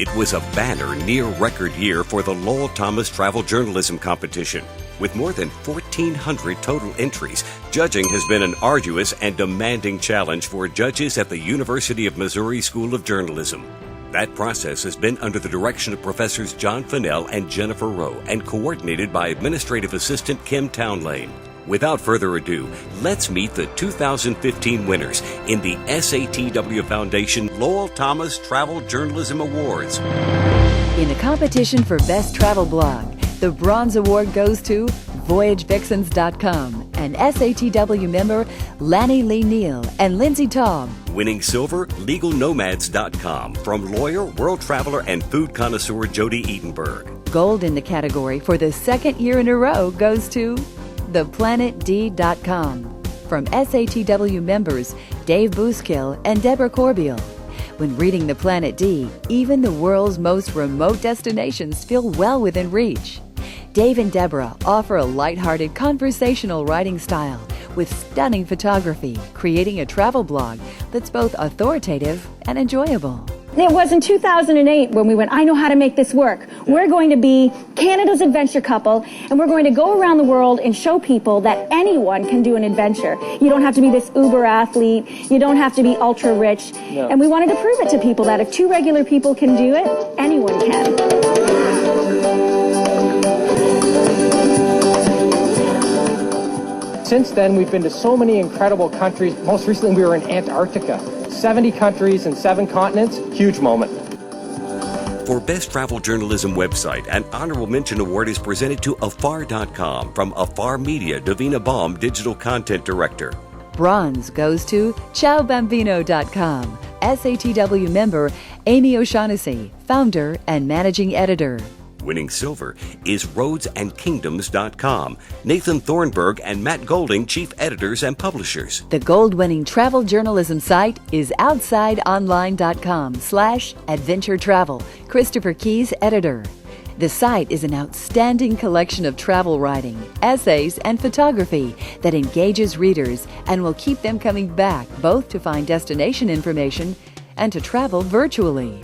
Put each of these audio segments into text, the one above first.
It was a banner near-record year for the Lowell Thomas Travel Journalism Competition. With more than 1,400 total entries, judging has been an arduous and demanding challenge for judges at the University of Missouri School of Journalism. That process has been under the direction of Professors John Fennell and Jennifer Rowe and coordinated by Administrative Assistant Kim Townlane. Without further ado, let's meet the 2015 winners in the SATW Foundation Lowell Thomas Travel Journalism Awards. In the competition for Best Travel Blog, the Bronze Award goes to VoyageVixens.com and SATW member Lanny Lee Neal and Lindsay Taub. Winning silver, LegalNomads.com from lawyer, world traveler, and food connoisseur Jody Edenberg. Gold in the category for the second year in a row goes to ThePlanetD.com from SATW members Dave Booskill and Deborah Corbeil. When reading The Planet D, even the world's most remote destinations feel well within reach. Dave and Deborah offer a lighthearted conversational writing style with stunning photography, creating a travel blog that's both authoritative and enjoyable. It was in 2008 when we went, I know how to make this work. We're going to be Canada's adventure couple, and we're going to go around the world and show people that anyone can do an adventure. You don't have to be this uber athlete. You don't have to be ultra rich. No. And we wanted to prove it to people that if two regular people can do it, anyone can. Since then, we've been to so many incredible countries. Most recently, we were in Antarctica. 70 countries and 7 continents. Huge moment. For Best Travel Journalism website, an honorable mention award is presented to Afar.com from Afar Media, Davina Baum, Digital Content Director. Bronze goes to ChowBambino.com, SATW member Amy O'Shaughnessy, founder and managing editor. Winning silver is RoadsandKingdoms.com. Nathan Thornburg and Matt Golding, chief editors and publishers. The gold-winning travel journalism site is OutsideOnline.com/adventure travel. Christopher Keyes, editor. The site is an outstanding collection of travel writing, essays, and photography that engages readers and will keep them coming back both to find destination information and to travel virtually.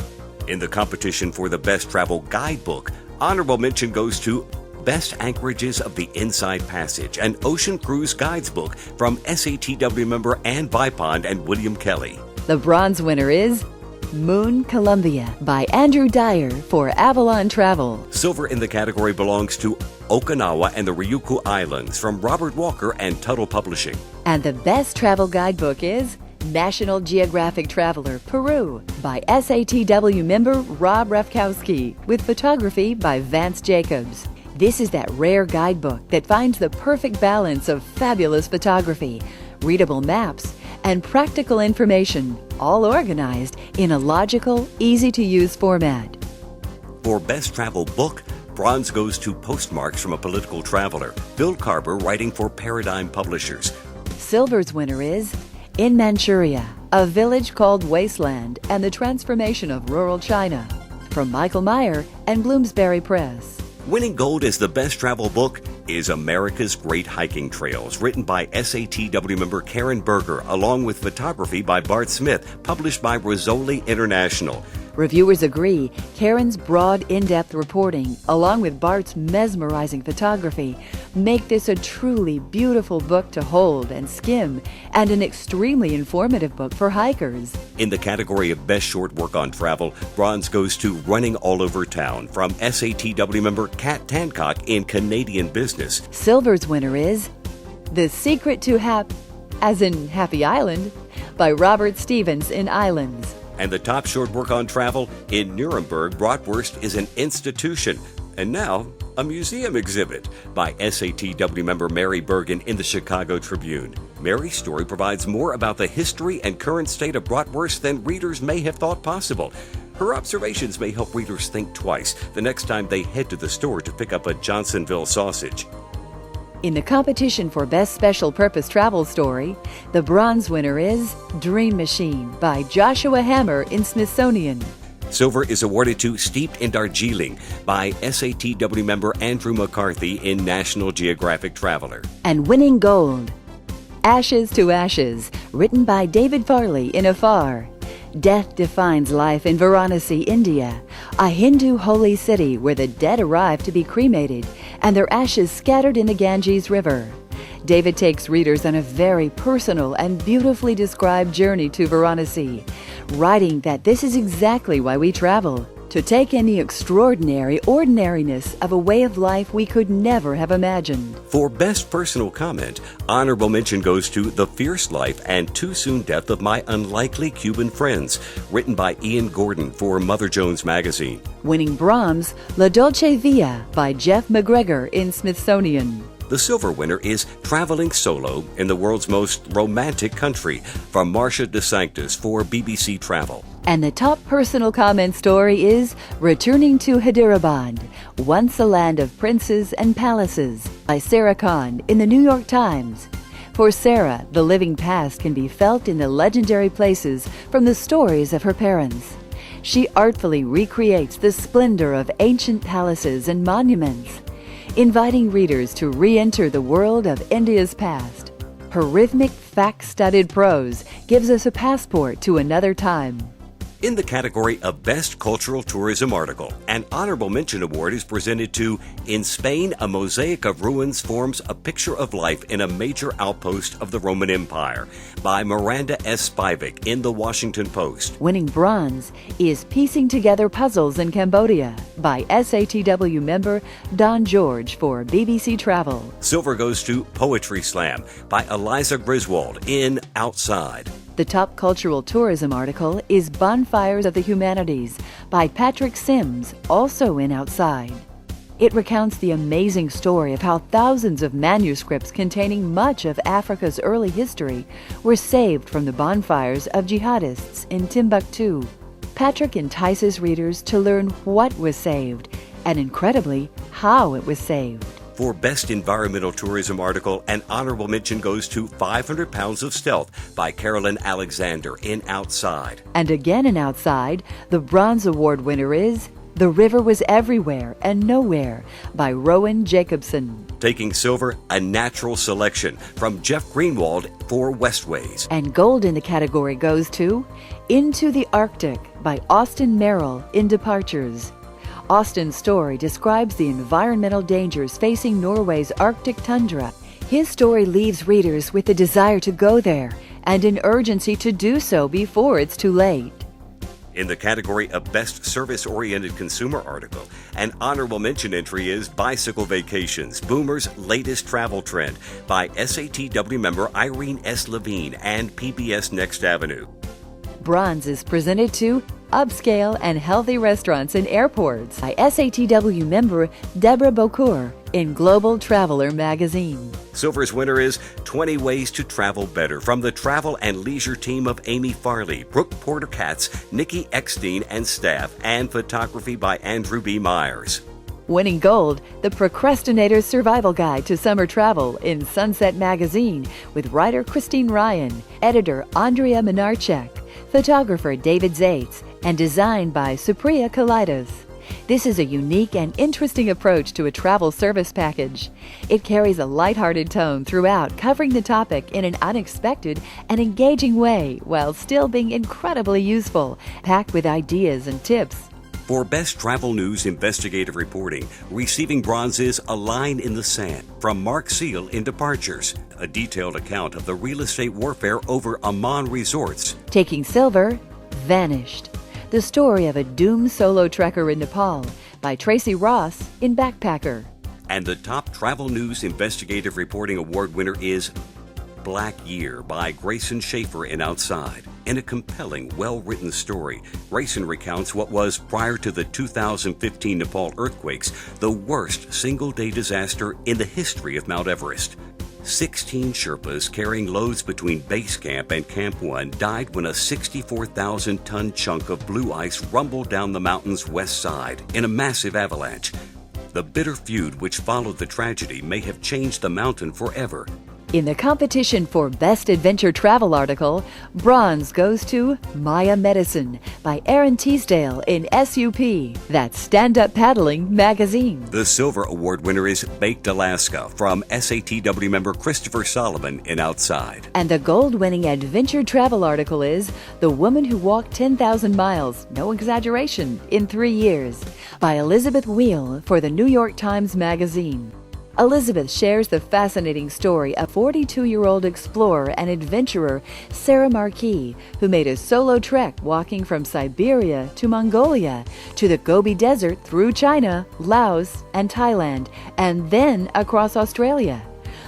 In the competition for the Best Travel Guidebook, honorable mention goes to Best Anchorages of the Inside Passage, an Ocean Cruise Guides book from SATW member Ann Vipond and William Kelly. The bronze winner is Moon Columbia by Andrew Dyer for Avalon Travel. Silver in the category belongs to Okinawa and the Ryukyu Islands from Robert Walker and Tuttle Publishing. And the Best Travel Guidebook is National Geographic Traveler, Peru by SATW member Rob Rafkowski with photography by Vance Jacobs. This is that rare guidebook that finds the perfect balance of fabulous photography, readable maps, and practical information, all organized in a logical, easy-to-use format. For Best Travel Book, bronze goes to Postmarks from a Political Traveler, Bill Carber writing for Paradigm Publishers. Silver's winner is In Manchuria, a village called Wasteland and the Transformation of Rural China, from Michael Meyer and Bloomsbury Press. Winning gold as the best travel book is America's Great Hiking Trails, written by SATW member Karen Berger, along with photography by Bart Smith, published by Rizzoli International. Reviewers agree Karen's broad, in-depth reporting, along with Bart's mesmerizing photography, make this a truly beautiful book to hold and skim, and an extremely informative book for hikers. In the category of Best Short Work on Travel, bronze goes to Running All Over Town from SATW member Kat Tancock in Canadian Business. Silver's winner is The Secret to Happy Island by Robert Stevens in Islands. And the top short work on travel, in Nuremberg, Bratwurst is an institution. And now, a museum exhibit by SATW member Mary Bergen in the Chicago Tribune. Mary's story provides more about the history and current state of bratwurst than readers may have thought possible. Her observations may help readers think twice the next time they head to the store to pick up a Johnsonville sausage. In the competition for Best Special Purpose Travel Story, the bronze winner is Dream Machine by Joshua Hammer in Smithsonian. Silver is awarded to Steeped in Darjeeling by SATW member Andrew McCarthy in National Geographic Traveler. And winning gold, Ashes to Ashes, written by David Farley in Afar. Death defines life in Varanasi, India, a Hindu holy city where the dead arrive to be cremated and their ashes scattered in the Ganges River. David takes readers on a very personal and beautifully described journey to Varanasi, writing that this is exactly why we travel, to take in the extraordinary ordinariness of a way of life we could never have imagined. For Best Personal Comment, honorable mention goes to The Fierce Life and Too Soon Death of My Unlikely Cuban Friends, written by Ian Gordon for Mother Jones Magazine. Winning bronze, La Dolce Via by Jeff McGregor in Smithsonian. The silver winner is Traveling Solo in the World's Most Romantic Country from Marcia De Sanctis for BBC Travel. And the top personal comment story is Returning to Hyderabad, Once a Land of Princes and Palaces by Sarah Kahn in the New York Times. For Sarah, the living past can be felt in the legendary places from the stories of her parents. She artfully recreates the splendor of ancient palaces and monuments, inviting readers to re-enter the world of India's past. Her rhythmic, fact-studded prose gives us a passport to another time. In the category of Best Cultural Tourism Article, an honorable mention award is presented to In Spain, a Mosaic of Ruins Forms a Picture of Life in a Major Outpost of the Roman Empire by Miranda S. Spivak in The Washington Post. Winning bronze is Piecing Together Puzzles in Cambodia by SATW member Don George for BBC Travel. Silver goes to Poetry Slam by Eliza Griswold in Outside. The top cultural tourism article is Bonfires of the Humanities by Patrick Sims, also in Outside. It recounts the amazing story of how thousands of manuscripts containing much of Africa's early history were saved from the bonfires of jihadists in Timbuktu. Patrick entices readers to learn what was saved and, incredibly, how it was saved. For Best Environmental Tourism Article, an honorable mention goes to 500 Pounds of Stealth by Carolyn Alexander in Outside. And again in Outside, the Bronze Award winner is The River Was Everywhere and Nowhere by Rowan Jacobson. Taking silver, A Natural Selection from Jeff Greenwald for Westways. And gold in the category goes to Into the Arctic by Austin Merrill in Departures. Austin's story describes the environmental dangers facing Norway's Arctic tundra. His story leaves readers with the desire to go there and an urgency to do so before it's too late. In the category of Best Service-Oriented Consumer Article, an honorable mention entry is Bicycle Vacations, Boomer's Latest Travel Trend by SATW member Irene S. Levine and PBS Next Avenue. Bronze is presented to Upscale and Healthy Restaurants in Airports by SATW member Deborah Bocour in Global Traveler magazine. Silver's winner is 20 Ways to Travel Better from the Travel and Leisure team of Amy Farley, Brooke Porter-Katz, Nikki Eckstein and staff, and photography by Andrew B. Myers. Winning gold, The Procrastinator's Survival Guide to Summer Travel in Sunset magazine with writer Christine Ryan, editor Andrea Minarchek, photographer David Zaitz, and designed by Supriya Kalidas. This is a unique and interesting approach to a travel service package. It carries a lighthearted tone throughout, covering the topic in an unexpected and engaging way while still being incredibly useful, packed with ideas and tips. For Best Travel News Investigative Reporting, receiving bronze is A Line in the Sand from Mark Seal in Departures, a detailed account of the real estate warfare over Amman resorts. Taking silver, Vanished, the story of a doomed solo trekker in Nepal by Tracy Ross in Backpacker. And the top Travel News Investigative Reporting Award winner is Black Year by Grayson Schaefer in Outside. In a compelling, well-written story, Grayson recounts what was, prior to the 2015 Nepal earthquakes, the worst single-day disaster in the history of Mount Everest. 16 Sherpas carrying loads between Base Camp and Camp 1 died when a 64,000-ton chunk of blue ice rumbled down the mountain's west side in a massive avalanche. The bitter feud which followed the tragedy may have changed the mountain forever. In the competition for Best Adventure Travel Article, bronze goes to Maya Medicine by Aaron Teasdale in SUP, that's Stand Up Paddling magazine. The silver award winner is Baked Alaska from SATW member Christopher Solomon in Outside. And the gold-winning adventure travel article is The Woman Who Walked 10,000 Miles, no exaggeration, in 3 years, by Elizabeth Wheel for the New York Times Magazine. Elizabeth shares the fascinating story of 42-year-old explorer and adventurer Sarah Marquis, who made a solo trek walking from Siberia to Mongolia to the Gobi Desert through China, Laos, and Thailand, and then across Australia.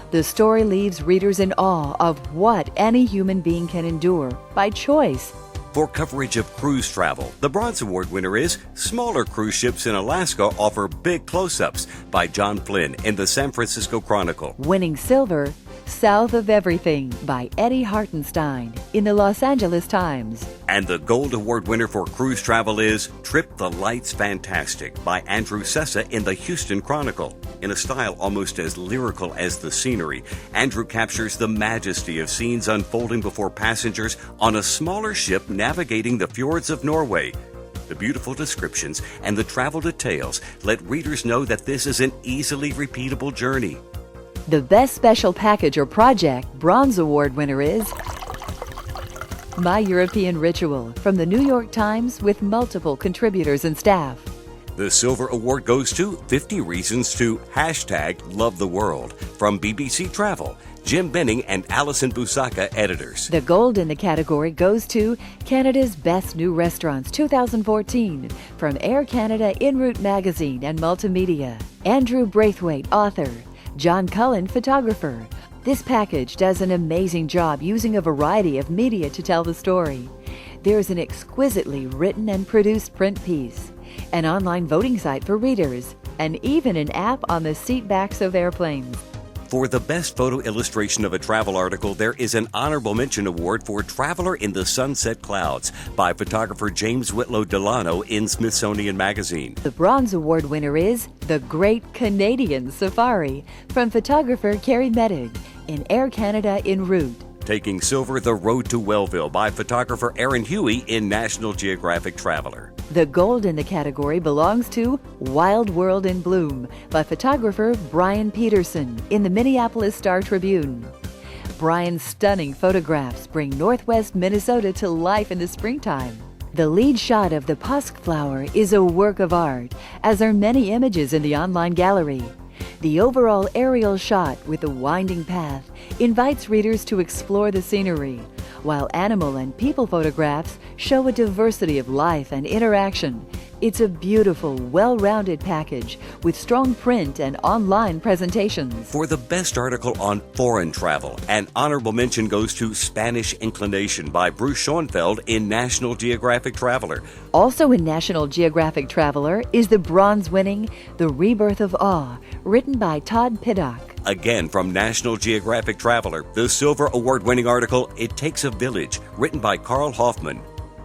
The story leaves readers in awe of what any human being can endure by choice. For coverage of cruise travel, the Bronze Award winner is Smaller Cruise Ships in Alaska Offer Big Close-Ups by John Flynn in the San Francisco Chronicle. Winning silver, South of Everything by Eddie Hartenstein in the Los Angeles Times. And the Gold Award winner for cruise travel is Trip the Lights Fantastic by Andrew Sessa in the Houston Chronicle. In a style almost as lyrical as the scenery, Andrew captures the majesty of scenes unfolding before passengers on a smaller ship navigating the fjords of Norway. The beautiful descriptions and the travel details let readers know that this is an easily repeatable journey. The Best Special Package or Project Bronze Award winner is My European Ritual from the New York Times with multiple contributors and staff. The Silver Award goes to 50 Reasons to #LoveTheWorld from BBC Travel, Jim Benning and Alison Busaka, editors. The Gold in the category goes to Canada's Best New Restaurants 2014 from Air Canada En Route Magazine and Multimedia. Andrew Braithwaite, author. John Cullen, photographer. This package does an amazing job using a variety of media to tell the story. There's an exquisitely written and produced print piece, an online voting site for readers, and even an app on the seat backs of airplanes. For the best photo illustration of a travel article, there is an honorable mention award for Traveler in the Sunset Clouds by photographer James Whitlow Delano in Smithsonian Magazine. The Bronze Award winner is The Great Canadian Safari from photographer Carrie Medig in Air Canada En Route. Taking silver, The Road to Wellville by photographer Aaron Huey in National Geographic Traveler. The gold in the category belongs to Wild World in Bloom by photographer Brian Peterson in the Minneapolis Star-Tribune. Brian's stunning photographs bring northwest Minnesota to life in the springtime. The lead shot of the Pusk flower is a work of art, as are many images in the online gallery. The overall aerial shot with the winding path invites readers to explore the scenery, while animal and people photographs show a diversity of life and interaction. It's a beautiful, well-rounded package with strong print and online presentations. For the best article on foreign travel, an honorable mention goes to Spanish Inclination by Bruce Schoenfeld in National Geographic Traveler. Also in National Geographic Traveler is the bronze-winning The Rebirth of Awe, written by Todd Piddock. Again from National Geographic Traveler, the silver award-winning article It Takes a Village, written by Carl Hoffman.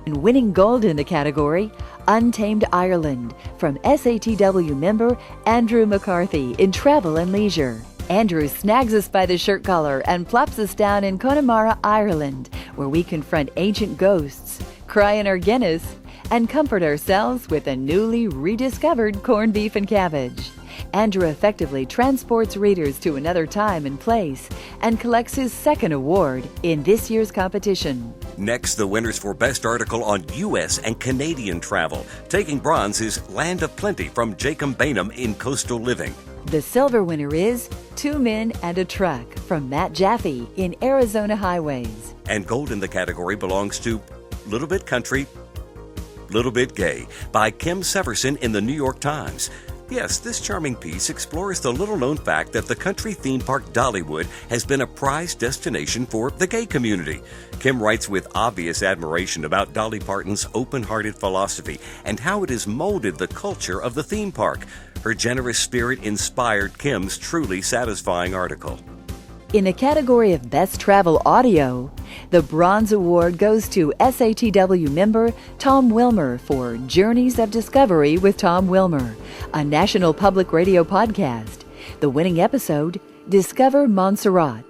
And winning gold in the category, Untamed Ireland, from SATW member Andrew McCarthy in Travel and Leisure. Andrew snags us by the shirt collar and plops us down in Connemara, Ireland, where we confront ancient ghosts, cry in our Guinness, and comfort ourselves with a newly rediscovered corned beef and cabbage. Andrew effectively transports readers to another time and place and collects his second award in this year's competition. Next, the winners for Best Article on U.S. and Canadian Travel. Taking bronze is Land of Plenty from Jacob Bainham in Coastal Living. The silver winner is Two Men and a Truck from Matt Jaffe in Arizona Highways. And gold in the category belongs to Little Bit Country, Little Bit Gay by Kim Severson in the New York Times. Yes, this charming piece explores the little-known fact that the country theme park Dollywood has been a prized destination for the gay community. Kim writes with obvious admiration about Dolly Parton's open-hearted philosophy and how it has molded the culture of the theme park. Her generous spirit inspired Kim's truly satisfying article. In the category of Best Travel Audio, the Bronze Award goes to SATW member Tom Wilmer for Journeys of Discovery with Tom Wilmer, a National Public Radio podcast. The winning episode, Discover Montserrat.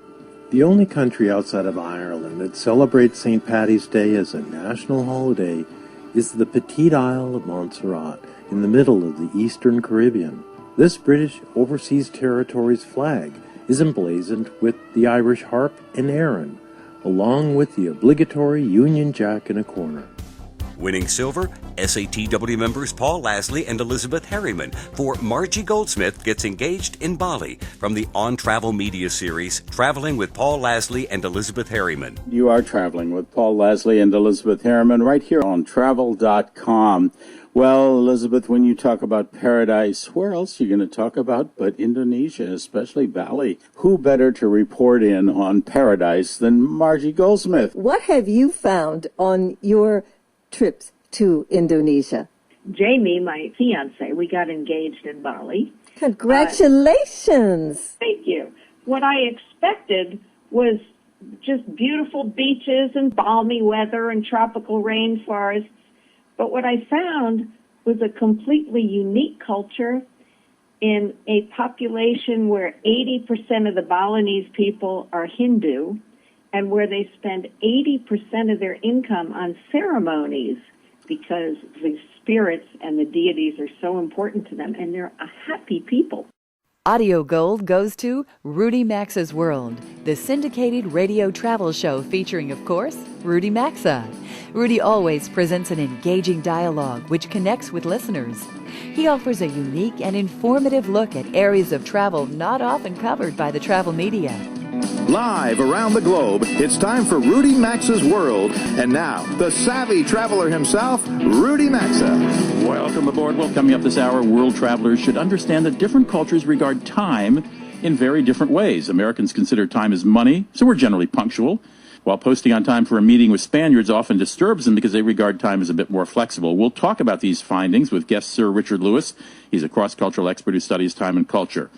The only country outside of Ireland that celebrates St. Paddy's Day as a national holiday is the Petite Isle of Montserrat in the middle of the Eastern Caribbean. This British Overseas Territories flag is emblazoned with the Irish harp and Erin, along with the obligatory Union Jack in a corner. Winning silver, SATW members Paul Lasley and Elizabeth Harriman for Margie Goldsmith Gets Engaged in Bali from the On Travel Media series, Traveling with Paul Lasley and Elizabeth Harriman. You are traveling with Paul Lasley and Elizabeth Harriman right here on travel.com. Well, Elizabeth, when you talk about paradise, where else are you going to talk about but Indonesia, especially Bali? Who better to report in on paradise than Margie Goldsmith? What have you found on your trips to Indonesia? Jamie, my fiance, we got engaged in Bali. Congratulations. Thank you. What I expected was just beautiful beaches and balmy weather and tropical rainforests. But what I found was a completely unique culture in a population where 80% of the Balinese people are Hindu, and where they spend 80% of their income on ceremonies because the spirits and the deities are so important to them, and they're a happy people. Audio Gold goes to Rudy Maxa's World, the syndicated radio travel show featuring, of course, Rudy Maxa. Rudy always presents an engaging dialogue which connects with listeners. He offers a unique and informative look at areas of travel not often covered by the travel media. Live around the globe, it's time for Rudy Maxa's World. And now, the savvy traveler himself, Rudy Maxa. Welcome aboard. Well, coming up this hour, world travelers should understand that different cultures regard time in very different ways. Americans consider time as money, so we're generally punctual, while posting on time for a meeting with Spaniards often disturbs them because they regard time as a bit more flexible. We'll talk about these findings with guest Sir Richard Lewis. He's a cross-cultural expert who studies time and culture.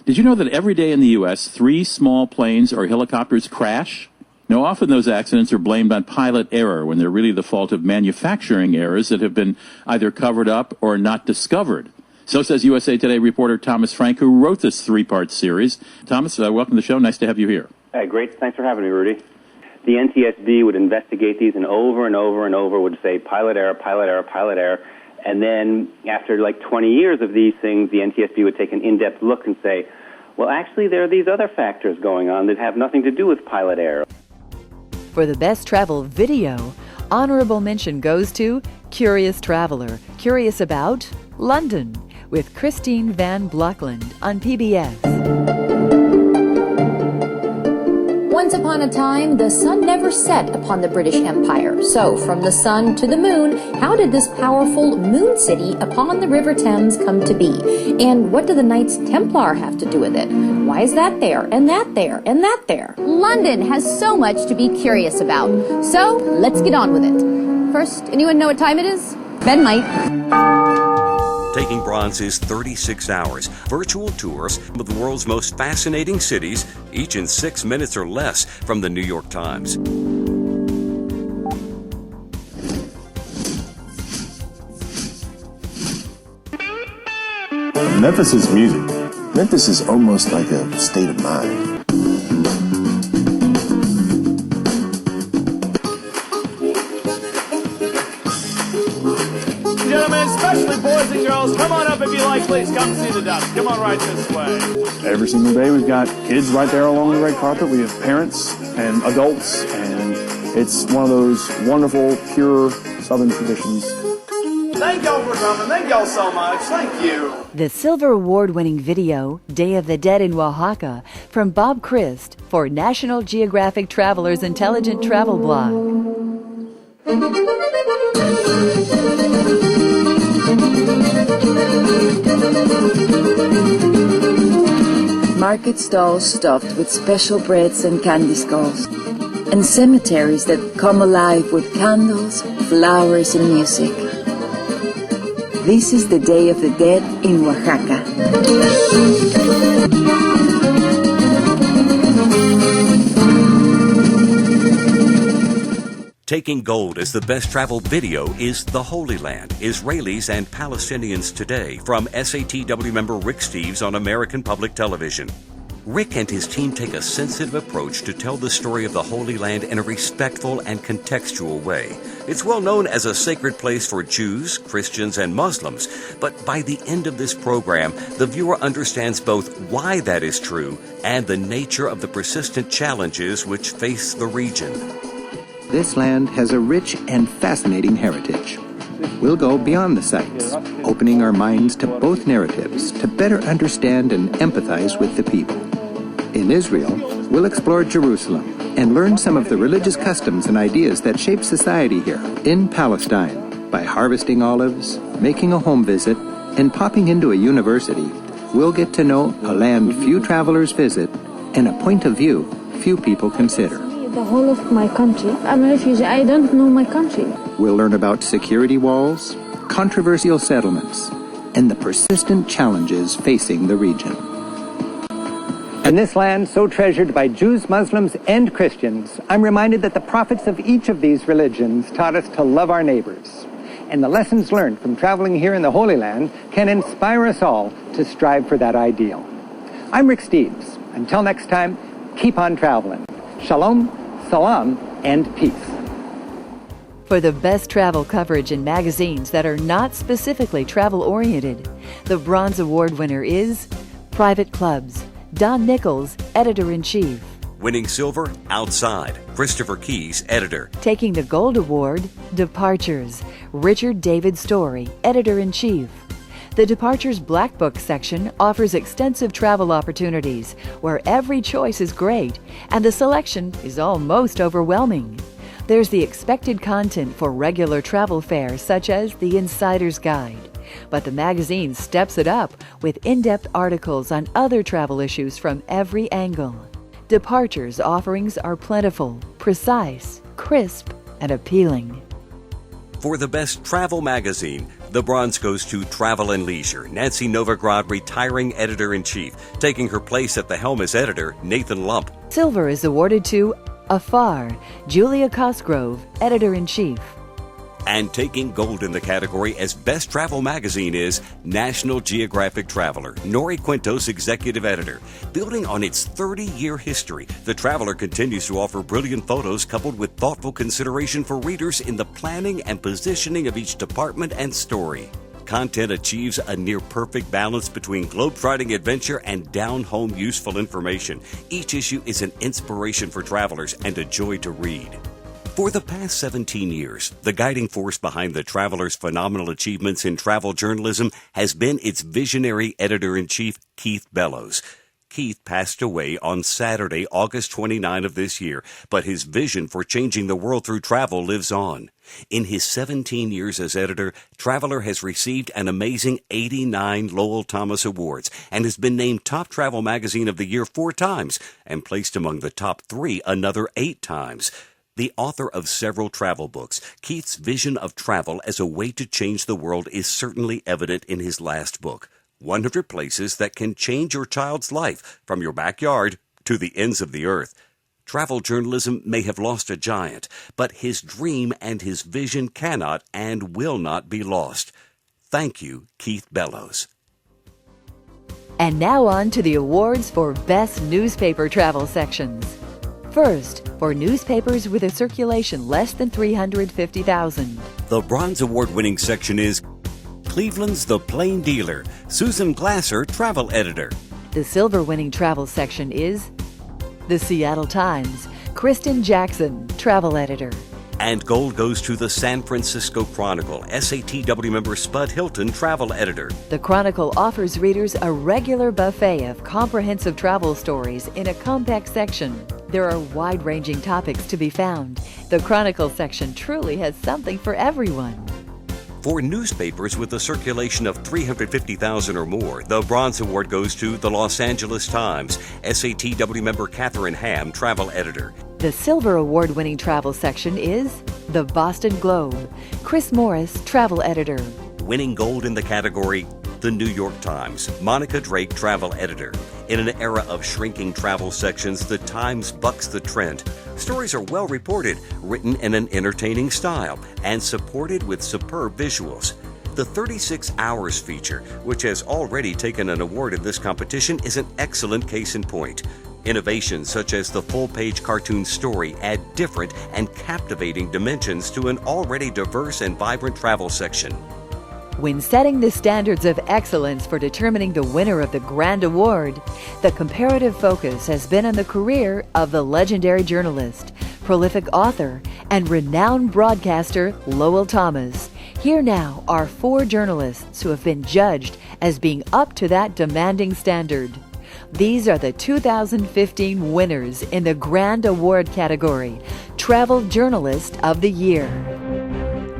Did you know that every day in the U.S., 3 small planes or helicopters crash? Now, often those accidents are blamed on pilot error when they're really the fault of manufacturing errors that have been either covered up or not discovered. So says USA Today reporter Thomas Frank, who wrote this 3-part series. Thomas, welcome to the show. Nice to have you here. Great. Thanks for having me, Rudy. The NTSB would investigate these and over and over and over would say pilot error, pilot error, pilot error. And then after like 20 years of these things, the NTSB would take an in-depth look and say, well, actually, there are these other factors going on that have nothing to do with pilot error. For the best travel video, honorable mention goes to Curious Traveler, curious about London, with Christine Van Blockland on PBS. Once upon a time, the sun never set upon the British Empire. So, from the sun to the moon, how did this powerful moon city upon the River Thames come to be? And what do the Knights Templar have to do with it? Why is that there, and that there, and that there? London has so much to be curious about. So, let's get on with it. First, anyone know what time it is? Ben might. Taking Bronze is 36 hours. Virtual tours of the world's most fascinating cities, each in 6 minutes or less, from the New York Times. Memphis is music. Memphis is almost like a state of mind. Gentlemen, especially boys and girls, come on up if you like, please come see the ducks. Come on right this way. Every single day we've got kids right there along the red carpet. We have parents and adults, and it's one of those wonderful, pure Southern traditions. Thank y'all for coming. Thank y'all so much. Thank you. The Silver Award-winning video, Day of the Dead in Oaxaca, from Bob Christ for National Geographic Traveler's Intelligent Travel Blog. Market stalls stuffed with special breads and candy skulls, and cemeteries that come alive with candles, flowers, and music. This is the Day of the Dead in Oaxaca. Taking gold as the best travel video is The Holy Land, Israelis and Palestinians Today, from SATW member Rick Steves on American Public Television. Rick and his team take a sensitive approach to tell the story of the Holy Land in a respectful and contextual way. It's well known as a sacred place for Jews, Christians, and Muslims, but by the end of this program, the viewer understands both why that is true and the nature of the persistent challenges which face the region. This land has a rich and fascinating heritage. We'll go beyond the sights, opening our minds to both narratives to better understand and empathize with the people. In Israel, we'll explore Jerusalem and learn some of the religious customs and ideas that shape society here. In Palestine, by harvesting olives, making a home visit, and popping into a university, we'll get to know a land few travelers visit and a point of view few people consider. The whole of my country. I'm a refugee. I don't know my country. We'll learn about security walls, controversial settlements, and the persistent challenges facing the region. In this land so treasured by Jews, Muslims, and Christians, I'm reminded that the prophets of each of these religions taught us to love our neighbors. And the lessons learned from traveling here in the Holy Land can inspire us all to strive for that ideal. I'm Rick Steves. Until next time, keep on traveling. Shalom, salam, and peace. For the best travel coverage in magazines that are not specifically travel-oriented, the Bronze Award winner is Private Clubs, Don Nichols, Editor-in-Chief. Winning silver, Outside, Christopher Keyes, editor. Taking the Gold Award, Departures, Richard David Story, Editor-in-Chief. The Departures Black Book section offers extensive travel opportunities where every choice is great and the selection is almost overwhelming. There's the expected content for regular travel fare such as the Insider's Guide. But the magazine steps it up with in-depth articles on other travel issues from every angle. Departures offerings are plentiful, precise, crisp, and appealing. For the best travel magazine, the bronze goes to Travel and Leisure. Nancy Novograd, retiring editor-in-chief, taking her place at the helm as editor, Nathan Lump. Silver is awarded to Afar, Julia Cosgrove, editor-in-chief. And taking gold in the category as Best Travel Magazine is National Geographic Traveler, Nori Quintos, executive editor. Building on its 30-year history, the Traveler continues to offer brilliant photos coupled with thoughtful consideration for readers in the planning and positioning of each department and story. Content achieves a near-perfect balance between globe-trotting adventure and down-home useful information. Each issue is an inspiration for travelers and a joy to read. For the past 17 years, the guiding force behind the Traveler's phenomenal achievements in travel journalism has been its visionary editor-in-chief, Keith Bellows. Keith passed away on Saturday, August 29 of this year, but his vision for changing the world through travel lives on. In his 17 years as editor, Traveler has received an amazing 89 Lowell Thomas Awards and has been named Top Travel Magazine of the Year 4 times and placed among the top 3 another 8 times. The author of several travel books, Keith's vision of travel as a way to change the world is certainly evident in his last book, 100 Places That Can Change Your Child's Life, from your backyard to the ends of the earth. Travel journalism may have lost a giant, but his dream and his vision cannot and will not be lost. Thank you, Keith Bellows. And now on to the awards for Best Newspaper Travel Sections. First, for newspapers with a circulation less than 350,000. The Bronze Award-winning section is Cleveland's The Plain Dealer, Susan Glasser, travel editor. The silver-winning travel section is The Seattle Times, Kristen Jackson, travel editor. And gold goes to the San Francisco Chronicle, SATW member Spud Hilton, travel editor. The Chronicle offers readers a regular buffet of comprehensive travel stories in a compact section. There are wide-ranging topics to be found. The Chronicle section truly has something for everyone. For newspapers with a circulation of 350,000 or more, the Bronze Award goes to the Los Angeles Times, SATW member Catherine Ham, travel editor. The Silver Award-winning travel section is the Boston Globe, Chris Morris, travel editor. Winning gold in the category, the New York Times, Monica Drake, travel editor. In an era of shrinking travel sections, the Times bucks the trend. Stories are well reported, written in an entertaining style, and supported with superb visuals. The 36 Hours feature, which has already taken an award in this competition, is an excellent case in point. Innovations such as the full-page cartoon story add different and captivating dimensions to an already diverse and vibrant travel section. When setting the standards of excellence for determining the winner of the Grand Award, the comparative focus has been on the career of the legendary journalist, prolific author, and renowned broadcaster Lowell Thomas. Here now are 4 journalists who have been judged as being up to that demanding standard. These are the 2015 winners in the Grand Award category, Travel Journalist of the Year.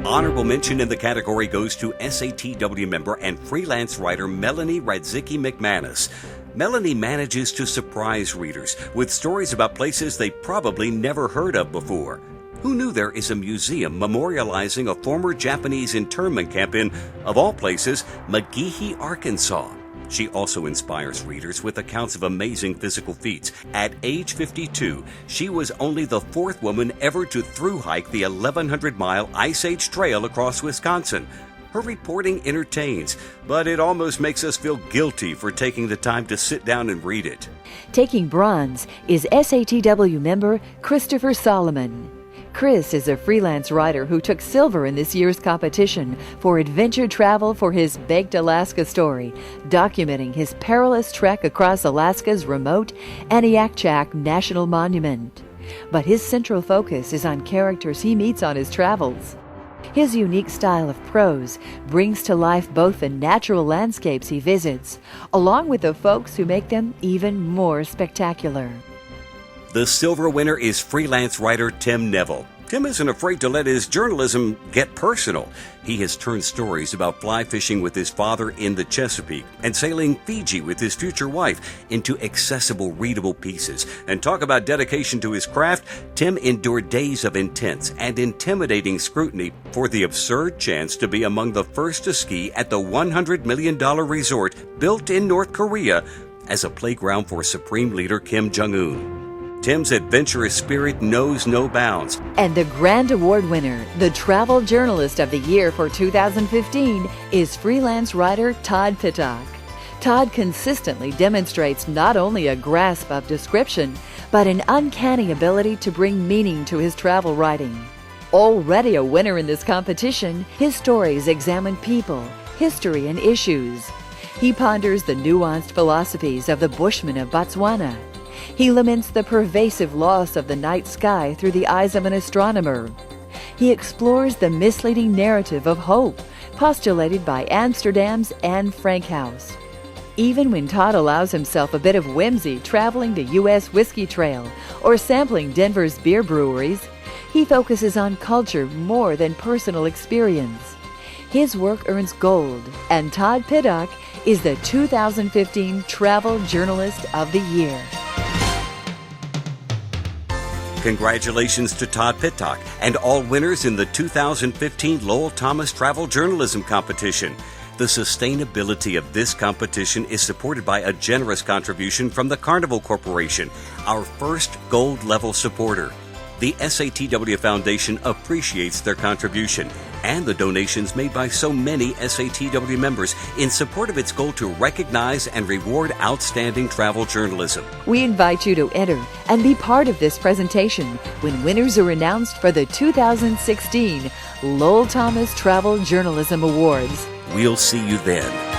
Honorable mention in the category goes to SATW member and freelance writer Melanie Radzicki McManus. Melanie manages to surprise readers with stories about places they probably never heard of before. Who knew there is a museum memorializing a former Japanese internment camp in, of all places, McGehee, Arkansas? She also inspires readers with accounts of amazing physical feats. At age 52, she was only the 4th woman ever to thru-hike the 1,100-mile Ice Age Trail across Wisconsin. Her reporting entertains, but it almost makes us feel guilty for taking the time to sit down and read it. Taking bronze is SATW member Christopher Solomon. Chris is a freelance writer who took silver in this year's competition for adventure travel for his Baked Alaska story, documenting his perilous trek across Alaska's remote Aniakchak National Monument. But his central focus is on characters he meets on his travels. His unique style of prose brings to life both the natural landscapes he visits, along with the folks who make them even more spectacular. The silver winner is freelance writer Tim Neville. Tim isn't afraid to let his journalism get personal. He has turned stories about fly fishing with his father in the Chesapeake and sailing Fiji with his future wife into accessible, readable pieces. And talk about dedication to his craft, Tim endured days of intense and intimidating scrutiny for the absurd chance to be among the first to ski at the $100 million resort built in North Korea as a playground for Supreme Leader Kim Jong-un. Tim's adventurous spirit knows no bounds. And the Grand Award winner, the Travel Journalist of the Year for 2015, is freelance writer Todd Pittock. Todd consistently demonstrates not only a grasp of description, but an uncanny ability to bring meaning to his travel writing. Already a winner in this competition, his stories examine people, history, and issues. He ponders the nuanced philosophies of the Bushmen of Botswana. He laments the pervasive loss of the night sky through the eyes of an astronomer. He explores the misleading narrative of hope postulated by Amsterdam's Anne Frankhouse. Even when Todd allows himself a bit of whimsy traveling the U.S. Whiskey Trail or sampling Denver's beer breweries, he focuses on culture more than personal experience. His work earns gold, and Todd Pittock is the 2015 Travel Journalist of the Year. Congratulations to Todd Pittock and all winners in the 2015 Lowell Thomas Travel Journalism Competition. The sustainability of this competition is supported by a generous contribution from the Carnival Corporation, our first gold-level supporter. The SATW Foundation appreciates their contribution and the donations made by so many SATW members in support of its goal to recognize and reward outstanding travel journalism. We invite you to enter and be part of this presentation when winners are announced for the 2016 Lowell Thomas Travel Journalism Awards. We'll see you then.